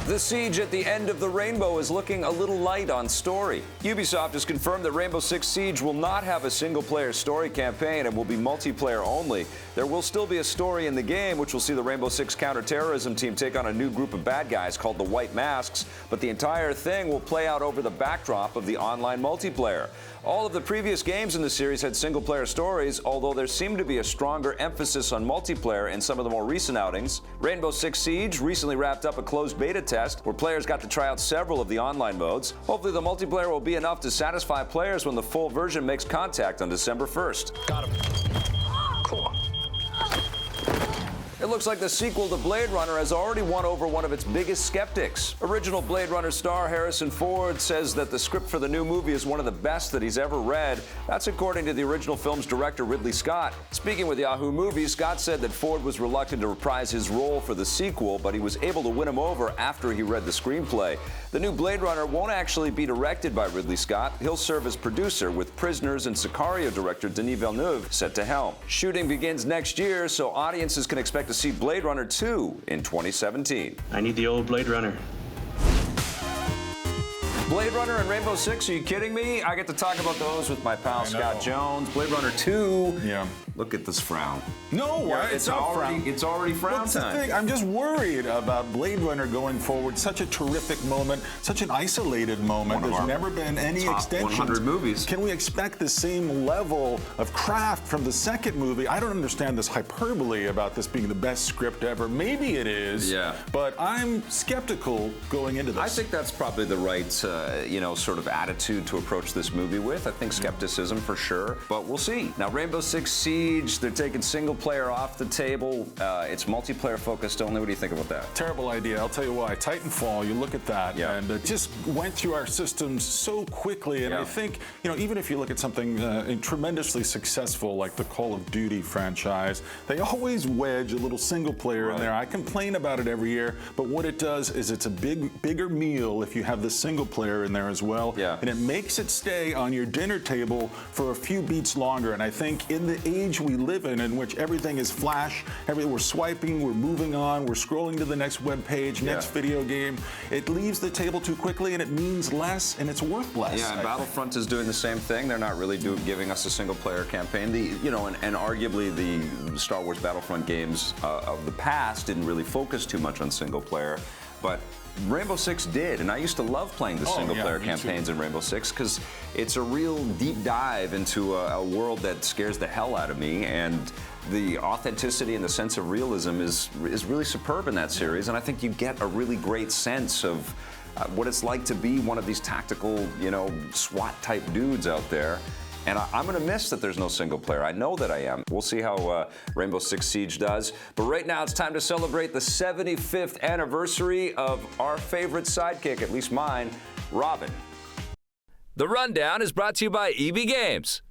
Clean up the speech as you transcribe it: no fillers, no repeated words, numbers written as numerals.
The siege at the end of the rainbow is looking a little light on story. Ubisoft has confirmed that Rainbow Six Siege will not have a single-player story campaign and will be multiplayer only. There will still be a story in the game, which will see the Rainbow Six counterterrorism team take on a new group of bad guys called the White Masks, but the entire thing will play out over the backdrop of the online multiplayer. All of the previous games in the series had single-player stories, although there seemed to be a stronger emphasis on multiplayer in some of the more recent outings. Rainbow Six Siege recently wrapped up a closed beta test where players got to try out several of the online modes. Hopefully the multiplayer will be enough to satisfy players when the full version makes contact on December 1st. Got him. Cool. It looks like the sequel to Blade Runner has already won over one of its biggest skeptics. Original Blade Runner star Harrison Ford says that the script for the new movie is one of the best that he's ever read. That's according to the original film's director, Ridley Scott. Speaking with Yahoo Movies, Scott said that Ford was reluctant to reprise his role for the sequel, but he was able to win him over after he read the screenplay. The new Blade Runner won't actually be directed by Ridley Scott. He'll serve as producer, with Prisoners and Sicario director Denis Villeneuve set to helm. Shooting begins next year, so audiences can expect to see Blade Runner 2 in 2017. I need the old Blade Runner. Blade Runner and Rainbow Six, are you kidding me? I get to talk about those with my pal Scott Jones. Blade Runner 2. Yeah. Look at this frown. No, Yeah, it's not already, it's already frown What's the time. thing? I'm just worried about Blade Runner going forward. Such a terrific moment, such an isolated moment. There's never been any top extensions. 100 movies. Can we expect the same level of craft from the second movie? I don't understand this hyperbole about this being the best script ever. Maybe it is. Yeah. But I'm skeptical going into this. I think that's probably the right, sort of attitude to approach this movie with. I think skepticism for sure, but we'll see. Now, Rainbow Six Siege, they're taking single player off the table. It's multiplayer focused only. What do you think about that? Terrible idea. I'll tell you why. Titanfall, you look at that, and it just went through our systems so quickly. And I think, even if you look at something tremendously successful like the Call of Duty franchise, they always wedge a little single player in there. I complain about it every year, but what it does is it's a bigger meal if you have the single player in there as well. And it makes it stay on your dinner table for a few beats longer. And I think in the age we live in which everything is flash, we're swiping, we're moving on, we're scrolling to the next web page, next video game, it leaves the table too quickly and it means less and it's worth less. Yeah, and Battlefront is doing the same thing. They're not really giving us a single player campaign. And arguably the Star Wars Battlefront games of the past didn't really focus too much on single player, but Rainbow Six did, and I used to love playing the single-player campaigns in Rainbow Six because it's a real deep dive into a world that scares the hell out of me, and the authenticity and the sense of realism is really superb in that series, and I think you get a really great sense of what it's like to be one of these tactical, SWAT-type dudes out there. And I'm going to miss that there's no single player. I know that I am. We'll see how Rainbow Six Siege does. But right now, it's time to celebrate the 75th anniversary of our favorite sidekick, at least mine, Robin. The Rundown is brought to you by EB Games.